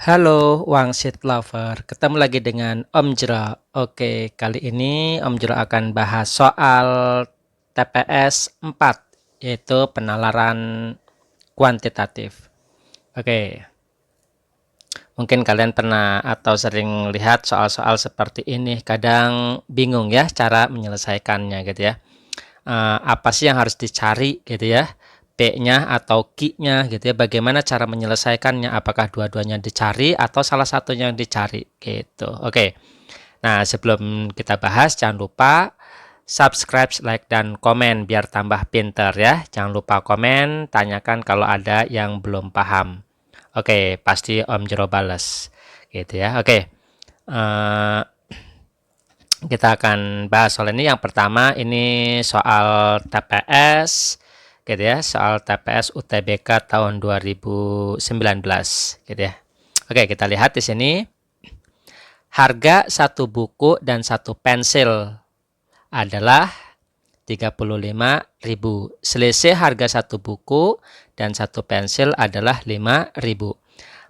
Halo Wangsit Lover, ketemu lagi dengan Om Jero. Oke, kali ini Om Jero akan bahas soal TPS 4, yaitu penalaran kuantitatif. Oke, mungkin kalian pernah atau sering lihat soal-soal seperti ini, kadang bingung ya cara menyelesaikannya gitu ya. Apa sih yang harus dicari gitu ya, P-nya atau Q-nya gitu ya, bagaimana cara menyelesaikannya, apakah dua-duanya dicari atau salah satunya yang dicari gitu. Oke, nah sebelum kita bahas jangan lupa subscribe, like, dan komen biar tambah pinter ya. Jangan lupa komen, tanyakan kalau ada yang belum paham. Oke, pasti Om Jero bales gitu ya. Oke, uh, kita akan bahas soal ini. Yang pertama ini soal TPS gitu ya, soal TPS UTBK tahun 2019 gitu ya. Oke, kita lihat di sini harga satu buku dan satu pensil adalah 35.000. Selisih harga satu buku dan satu pensil adalah 5.000.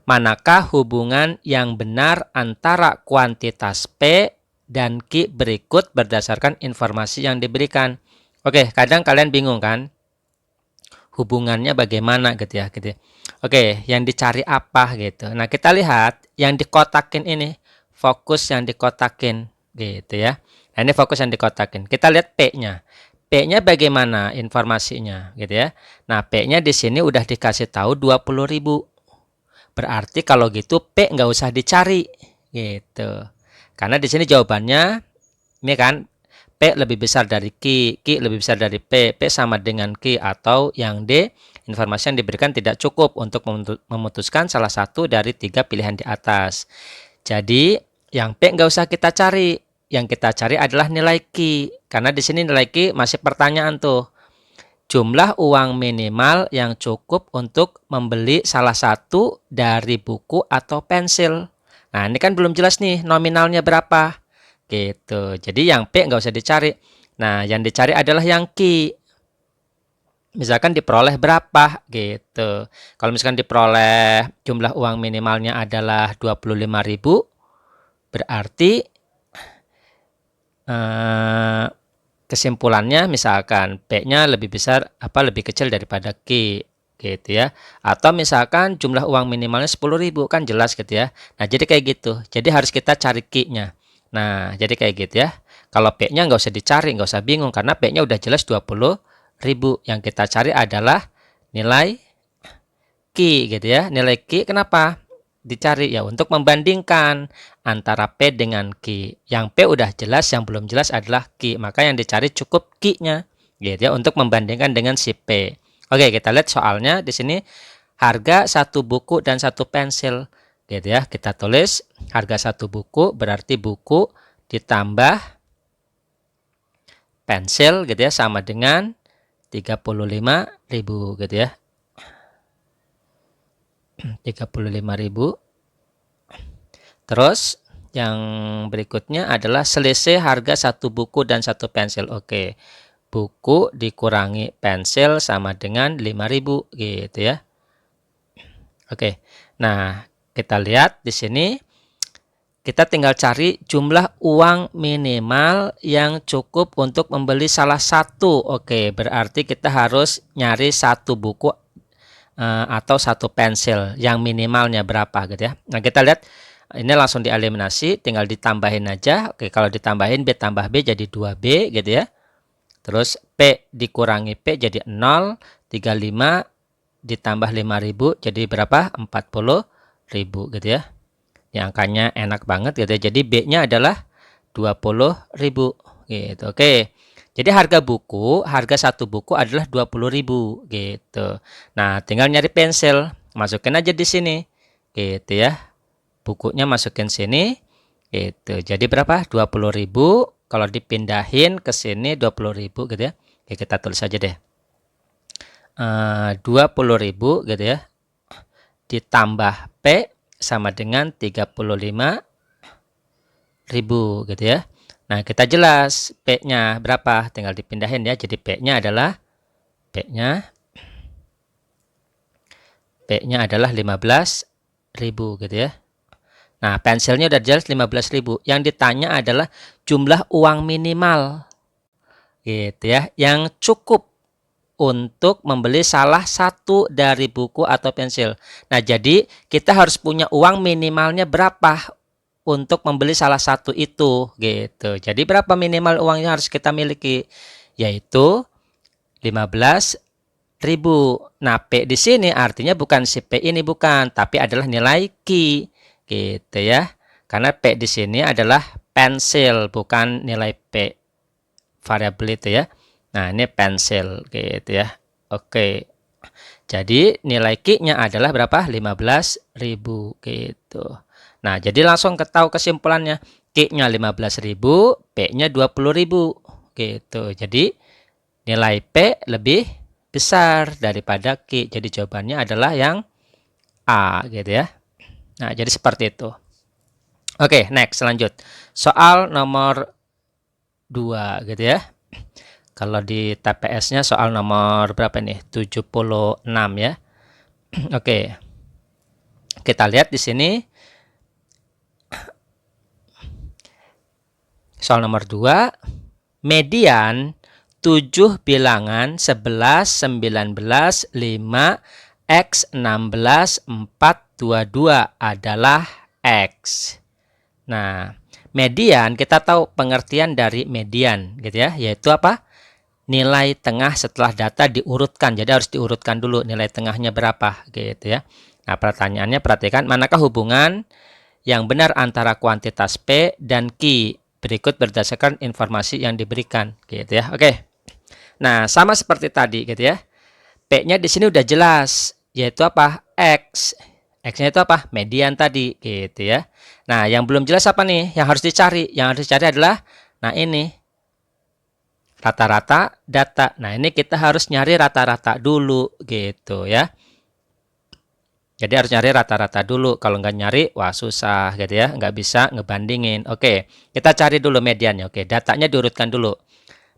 Manakah hubungan yang benar antara kuantitas P dan Q berikut berdasarkan informasi yang diberikan? Oke, kadang kalian bingung kan? Hubungannya bagaimana gitu ya, gitu ya. Oke, yang dicari apa gitu. Nah, kita lihat yang dikotakin ini, fokus yang dikotakin gitu ya. Nah, ini fokus yang dikotakin. Kita lihat P-nya. P-nya bagaimana informasinya gitu ya. Nah, P-nya di sini udah dikasih tahu 20.000. Berarti kalau gitu P nggak usah dicari gitu. Karena di sini jawabannya ini kan P lebih besar dari Q, Q lebih besar dari P, P sama dengan Q, atau yang D, informasi yang diberikan tidak cukup untuk memutuskan salah satu dari tiga pilihan di atas. Jadi yang P nggak usah kita cari, yang kita cari adalah nilai Q, karena di sini nilai Q masih pertanyaan tuh. Jumlah uang minimal yang cukup untuk membeli salah satu dari buku atau pensil. Nah, ini kan belum jelas nih nominalnya berapa. Gitu. Jadi yang P nggak usah dicari. Nah, yang dicari adalah yang Q. Misalkan diperoleh berapa gitu. Kalau misalkan diperoleh jumlah uang minimalnya adalah 25.000, berarti kesimpulannya misalkan P-nya lebih besar lebih kecil daripada Q gitu ya. Atau misalkan jumlah uang minimalnya 10.000 kan jelas gitu ya. Nah, jadi kayak gitu. Jadi harus kita cari Q-nya. Nah, jadi kayak gitu ya. Kalau P-nya nggak usah dicari, nggak usah bingung karena P-nya udah jelas 20.000. Yang kita cari adalah nilai Q gitu ya. Nilai Q kenapa? Dicari ya untuk membandingkan antara P dengan Q. Yang P udah jelas, yang belum jelas adalah Q. Maka yang dicari cukup Q-nya gitu ya untuk membandingkan dengan si P. Oke, kita lihat soalnya di sini harga satu buku dan satu pensil gitu ya. Kita tulis harga satu buku berarti buku ditambah pensil gitu ya sama dengan 35.000 gitu ya. 35.000. Terus yang berikutnya adalah selisih harga satu buku dan satu pensil. Oke. Buku dikurangi pensil sama dengan 5.000 gitu ya. Oke. Nah, kita lihat di sini kita tinggal cari jumlah uang minimal yang cukup untuk membeli salah satu. Oke, berarti kita harus nyari satu buku atau satu pensil yang minimalnya berapa gitu ya. Nah, kita lihat ini langsung dieliminasi, tinggal ditambahin aja. Oke, kalau ditambahin B tambah B jadi 2B gitu ya. Terus P dikurangi P jadi 0, 35 ditambah 5.000 jadi berapa? 40.000 gitu ya. Ini angkanya enak banget gitu ya. Jadi B-nya adalah 20.000 gitu. Oke. Jadi harga satu buku adalah 20.000 gitu. Nah, tinggal nyari pensil, masukin aja di sini. Gitu ya. Bukunya masukin sini. Gitu. Jadi berapa? 20.000. Kalau dipindahin ke sini 20.000 gitu ya. Oke, kita tulis aja deh. 20.000 gitu ya. Ditambah P sama dengan 35.000 gitu ya. Nah, kita jelas P-nya berapa, tinggal dipindahin ya. Jadi P-nya adalah 15.000 gitu ya. Nah, pensilnya udah jelas 15.000. Yang ditanya adalah jumlah uang minimal. Gitu ya, yang cukup untuk membeli salah satu dari buku atau pensil. Nah, jadi kita harus punya uang minimalnya berapa untuk membeli salah satu itu, gitu. Jadi berapa minimal uang yang harus kita miliki? Yaitu 15.000. Nah, P di sini artinya bukan si P ini, bukan, tapi adalah nilai Q, gitu ya. Karena P di sini adalah pensil, bukan nilai P variabel itu ya. Nah, ini pensil gitu ya. Oke. Jadi nilai Q-nya adalah berapa? 15.000 gitu. Nah, jadi langsung ketahui kesimpulannya. Q-nya 15.000, P-nya 20.000 gitu. Jadi nilai P lebih besar daripada Q. Jadi jawabannya adalah yang A gitu ya. Nah, jadi seperti itu. Oke, next lanjut. Soal nomor 2 gitu ya. Kalau di TPS-nya soal nomor berapa nih? 76 ya. Oke. Kita lihat di sini. Soal nomor 2. Median 7 bilangan 11, 19, 5, X, 16, 4, 22 adalah X. Nah, median kita tahu pengertian dari median gitu ya, yaitu apa? Nilai tengah setelah data diurutkan. Jadi harus diurutkan dulu nilai tengahnya berapa gitu ya. Nah, pertanyaannya perhatikan, manakah hubungan yang benar antara kuantitas P dan Q berikut berdasarkan informasi yang diberikan gitu ya. Oke. Nah, sama seperti tadi gitu ya. P-nya di sini udah jelas, yaitu apa? X. X-nya itu apa? Median tadi gitu ya. Nah, yang belum jelas apa nih? Yang harus dicari. Yang harus dicari adalah nah ini rata-rata data. Nah, ini kita harus nyari rata-rata dulu gitu ya. Jadi harus nyari rata-rata dulu. Kalau nggak nyari, wah susah gitu ya. Nggak bisa ngebandingin. Oke, kita cari dulu mediannya. Oke, datanya diurutkan dulu.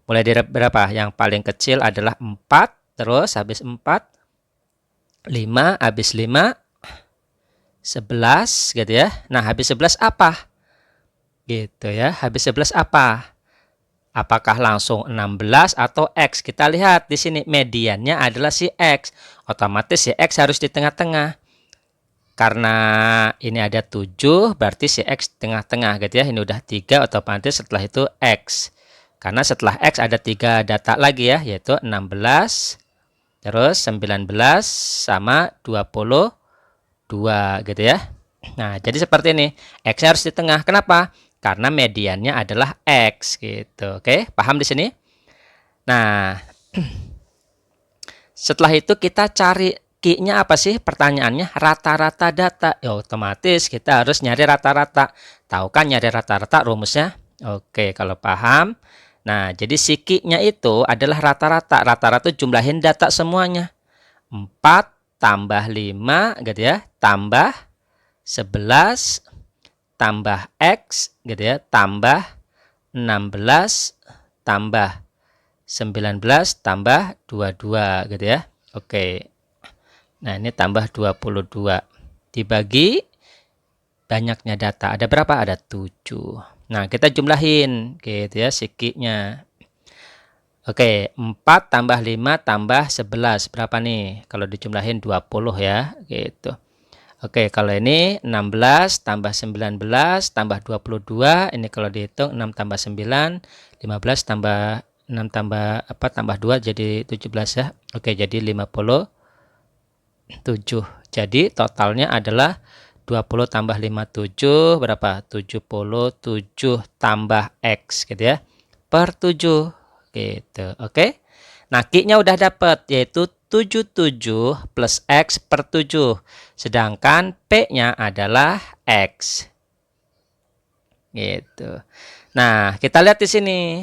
Mulai dari berapa? Yang paling kecil adalah 4. Terus habis 4, 5. Habis 5, 11 gitu ya. Nah, habis 11 apa? Gitu ya. Habis 11 apa? Apakah langsung 16 atau X? Kita lihat di sini mediannya adalah si X. Otomatis si X harus di tengah-tengah. Karena ini ada 7, berarti si X tengah-tengah gitu ya. Ini udah 3, otomatis setelah itu X. Karena setelah X ada 3 data lagi ya, yaitu 16, terus 19, sama 22 gitu ya. Nah, jadi seperti ini. X harus di tengah. Kenapa? Karena mediannya adalah X gitu. Oke, paham di sini? Nah, setelah itu kita cari Q-nya apa sih? Pertanyaannya rata-rata data. Ya, otomatis kita harus nyari rata-rata. Tahu kan nyari rata-rata rumusnya? Oke, kalau paham. Nah, jadi si Q-nya itu adalah rata-rata. Rata-rata jumlahin data semuanya. 4 tambah 5 gitu ya, tambah 11 tambah X gitu ya, tambah 16 tambah 19 tambah 22 gitu ya. Oke. Nah, ini tambah 22. Dibagi banyaknya data. Ada berapa? Ada 7. Nah, kita jumlahin gitu ya si Q-nya. Oke, 4 tambah 5 tambah 11. Berapa nih? Kalau dijumlahin 20 ya, gitu. Oke, kalau ini 16 tambah 19 tambah 22. Ini kalau dihitung 6 tambah 9, 15 tambah 6 tambah apa tambah 2 jadi 17 ya. Oke, jadi 57. Jadi totalnya adalah 20 tambah 57 berapa? 77 tambah X gitu ya. Per 7 gitu. Oke. Nah, Q-nya udah dapat yaitu 77 plus X per 7. Sedangkan P-nya adalah X. Gitu. Nah, kita lihat di sini.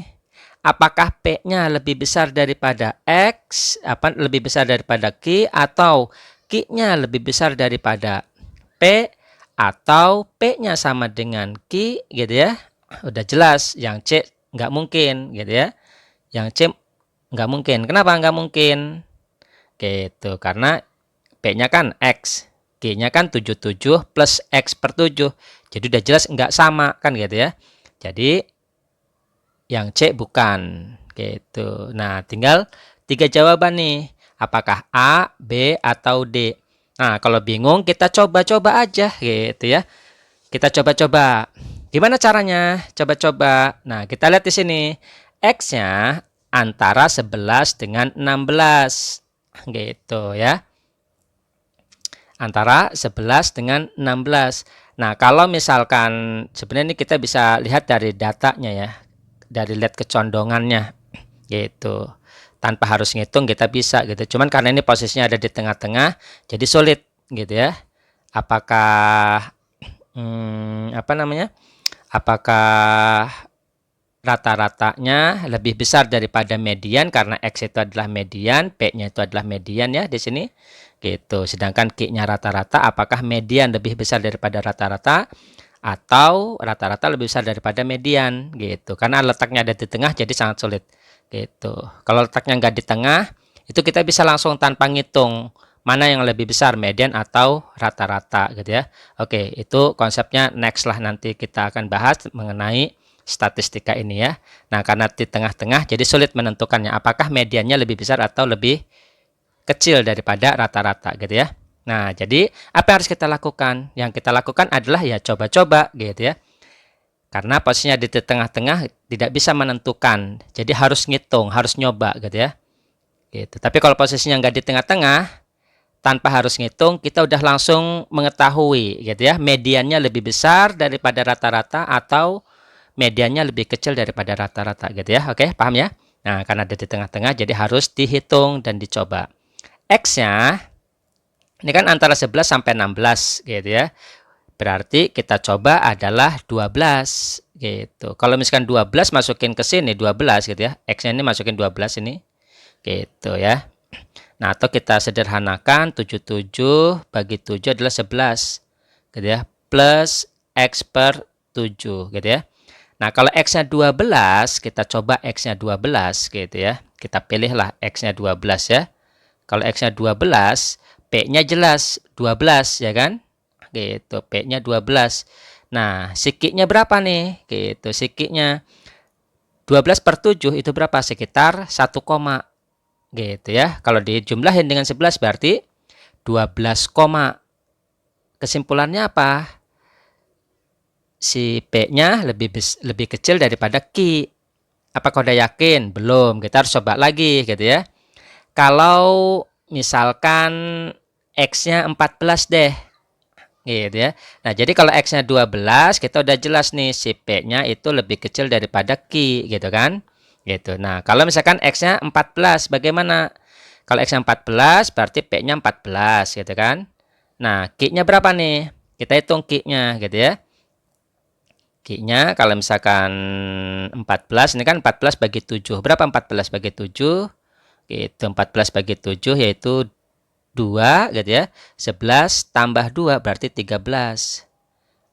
Apakah P-nya lebih besar daripada X, lebih besar daripada Q, atau Q-nya lebih besar daripada P, atau P-nya sama dengan Q gitu ya. Udah jelas yang C nggak mungkin gitu ya. Yang C nggak mungkin. Kenapa nggak mungkin? Gitu, karena P-nya kan X. Q-nya kan 77 plus X per 7. Jadi udah jelas nggak sama kan gitu ya. Jadi yang C bukan gitu. Nah, tinggal 3 jawaban nih. Apakah A, B, atau D? Nah, kalau bingung kita coba-coba aja gitu ya. Kita coba-coba. Gimana caranya? Coba-coba. Nah, kita lihat di sini. X-nya antara 11 dengan 16. Gitu ya. Antara 11 dengan 16. Nah, kalau misalkan sebenarnya ini kita bisa lihat dari datanya ya. Dari lihat kecondongannya gitu. Tanpa harus ngitung kita bisa gitu. Cuman karena ini posisinya ada di tengah-tengah, jadi sulit gitu ya. Apakah apa namanya? Apakah rata-ratanya lebih besar daripada median karena X itu adalah median, P-nya itu adalah median ya di sini. Gitu. Sedangkan Q-nya rata-rata, apakah median lebih besar daripada rata-rata atau rata-rata lebih besar daripada median gitu. Karena letaknya ada di tengah jadi sangat sulit gitu. Kalau letaknya nggak di tengah, itu kita bisa langsung tanpa ngitung mana yang lebih besar, median atau rata-rata gitu ya. Oke, itu konsepnya next lah, nanti kita akan bahas mengenai statistika ini ya. Nah, karena di tengah-tengah jadi sulit menentukannya apakah mediannya lebih besar atau lebih kecil daripada rata-rata gitu ya. Nah, jadi apa yang harus kita lakukan? Yang kita lakukan adalah ya coba-coba gitu ya. Karena posisinya di tengah-tengah tidak bisa menentukan. Jadi harus ngitung, harus nyoba gitu ya. Gitu. Tapi kalau posisinya nggak di tengah-tengah, tanpa harus ngitung, kita udah langsung mengetahui gitu ya. Mediannya lebih besar daripada rata-rata atau mediannya lebih kecil daripada rata-rata gitu ya. Oke, paham ya? Nah, karena ada di tengah-tengah jadi harus dihitung dan dicoba. X-nya ini kan antara 11 sampai 16 gitu ya. Berarti kita coba adalah 12 gitu. Kalau misalkan 12 masukin ke sini 12 gitu ya. X-nya ini masukin 12 ini. Gitu ya. Nah, atau kita sederhanakan 77 bagi 7 adalah 11 gitu ya. Plus X per 7 gitu ya. Nah, kalau X-nya 12, kita coba X-nya 12 gitu ya. Kita pilihlah X-nya 12 ya. Kalau X-nya 12, P-nya jelas 12 ya kan? Gitu, P-nya 12. Nah, Q-nya berapa nih? Gitu, Q-nya 12 per 7 itu berapa? Sekitar 1, gitu ya. Kalau dijumlahin dengan 11 berarti 12, kesimpulannya apa? Si P-nya lebih kecil daripada Q. Apakah udah yakin? Belum. Kita harus coba lagi gitu ya. Kalau misalkan X-nya 14 deh. Gitu ya. Nah, jadi kalau X-nya 12, kita udah jelas nih si P-nya itu lebih kecil daripada Q gitu kan. Gitu. Nah, kalau misalkan X-nya 14 bagaimana? Kalau X-nya 14 berarti P-nya 14 gitu kan. Nah, Q-nya berapa nih? Kita hitung Q-nya gitu ya. Q-nya kalau misalkan 14, ini kan 14 bagi 7. Berapa 14 bagi 7? Gitu, 14 bagi 7 yaitu 2 gitu ya. 11 tambah 2 berarti 13.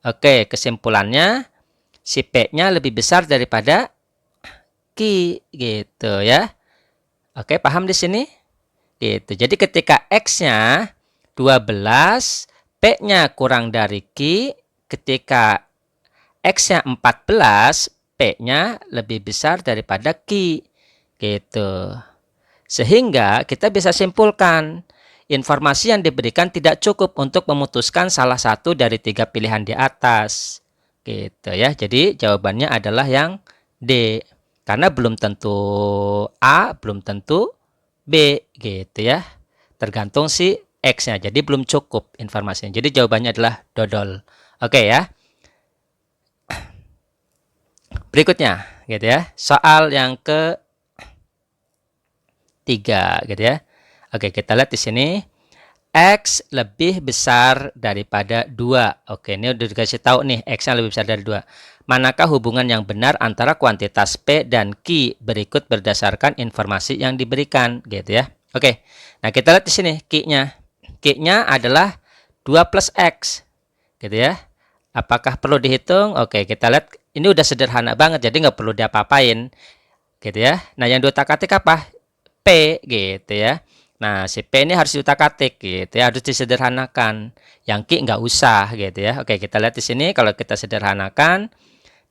Oke, kesimpulannya si P-nya lebih besar daripada Q gitu ya. Oke, paham di sini? Gitu. Jadi ketika X-nya 12, P-nya kurang dari Q, ketika X-nya 14, P-nya lebih besar daripada Q. Gitu. Sehingga kita bisa simpulkan, informasi yang diberikan tidak cukup untuk memutuskan salah satu dari 3 pilihan di atas. Gitu ya. Jadi jawabannya adalah yang D. Karena belum tentu A, belum tentu B. Gitu ya. Tergantung si X-nya. Jadi belum cukup informasinya. Jadi jawabannya adalah dodol. Oke ya. Berikutnya gitu ya. Soal yang ketiga gitu ya. Oke, kita lihat di sini. X lebih besar daripada 2. Oke, ini udah dikasih tahu nih, X-nya lebih besar dari 2. Manakah hubungan yang benar antara kuantitas P dan Q berikut berdasarkan informasi yang diberikan gitu ya. Oke. Nah, kita lihat di sini Q-nya. Q-nya adalah 2 plus X. Gitu ya. Apakah perlu dihitung? Oke, kita lihat ini udah sederhana banget jadi nggak perlu diapa-apain. Gitu ya. Nah, yang diutak-atik apa? P gitu ya. Nah, si P ini harus diutak-atik gitu ya, harus disederhanakan. Yang Q nggak usah gitu ya. Oke, kita lihat di sini kalau kita sederhanakan.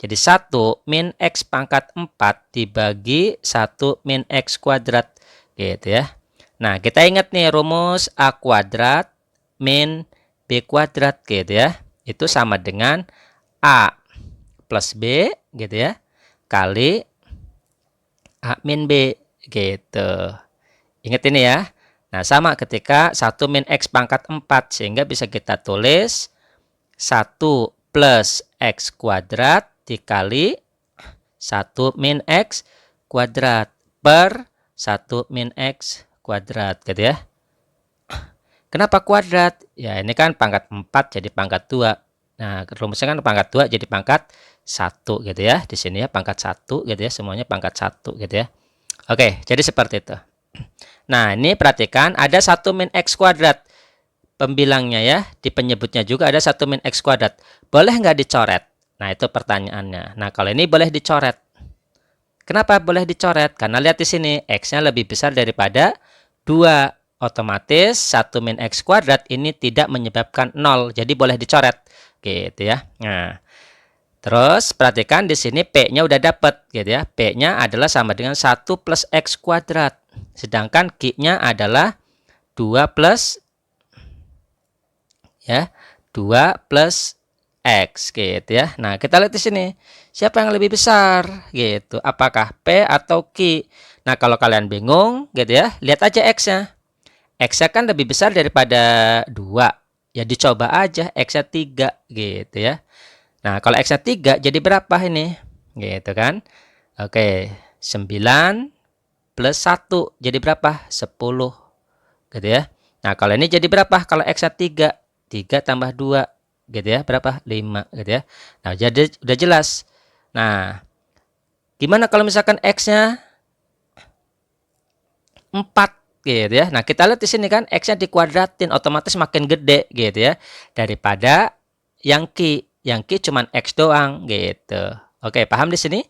Jadi 1 min X pangkat 4 dibagi 1 min X kuadrat gitu ya. Nah, kita ingat nih rumus A kuadrat min B kuadrat gitu ya. Itu sama dengan A plus B gitu ya, kali A min B gitu. Ingat ini ya. Nah, sama ketika 1 min X pangkat 4, sehingga bisa kita tulis 1 plus X kuadrat dikali 1 min X kuadrat per 1 min X kuadrat gitu ya. Kenapa kuadrat? Ya ini kan pangkat 4 jadi pangkat 2. Nah, rumusnya kan pangkat 2 jadi pangkat 1 gitu ya. Di sini ya pangkat 1 gitu ya, semuanya pangkat 1 gitu ya. Oke, jadi seperti itu. Nah, ini perhatikan ada 1 min X kuadrat. Pembilangnya ya, di penyebutnya juga ada 1 min X kuadrat. Boleh nggak dicoret? Nah, itu pertanyaannya. Nah, kalau ini boleh dicoret. Kenapa boleh dicoret? Karena lihat di sini, X-nya lebih besar daripada 2. Otomatis 1 min X kuadrat ini tidak menyebabkan 0. Jadi boleh dicoret. Gitu ya. Nah, terus perhatikan di sini P-nya udah dapat gitu ya. P-nya adalah sama dengan 1 plus X kuadrat. Sedangkan Q-nya adalah 2 plus ya, 2 plus X gitu ya. Nah, kita lihat di sini. Siapa yang lebih besar gitu? Apakah P atau Q? Nah, kalau kalian bingung gitu ya, lihat aja X-nya. X-nya kan lebih besar daripada 2. Ya dicoba aja X-nya 3 gitu ya. Nah, kalau X-nya 3 jadi berapa ini? Gitu kan. Oke, 9 plus 1 jadi berapa? 10 gitu ya. Nah, kalau ini jadi berapa? Kalau X-nya 3, 3 tambah 2 gitu ya, berapa? 5 gitu ya. Nah, jadi udah jelas. Nah, gimana kalau misalkan X-nya 4 gitu ya. Nah, kita lihat di sini kan X-nya dikuadratin, otomatis makin gede gitu ya daripada yang Q. Yang Q cuman X doang gitu. Oke, paham di sini?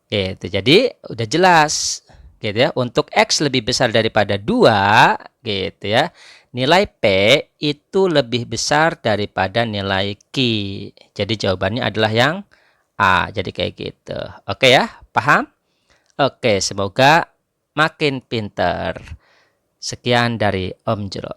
Gitu. Jadi udah jelas gitu ya. Untuk X lebih besar daripada 2 gitu ya. Nilai P itu lebih besar daripada nilai Q. Jadi jawabannya adalah yang A. Jadi kayak gitu. Oke ya, paham? Oke, semoga makin pinter. Sekian dari Om Jero.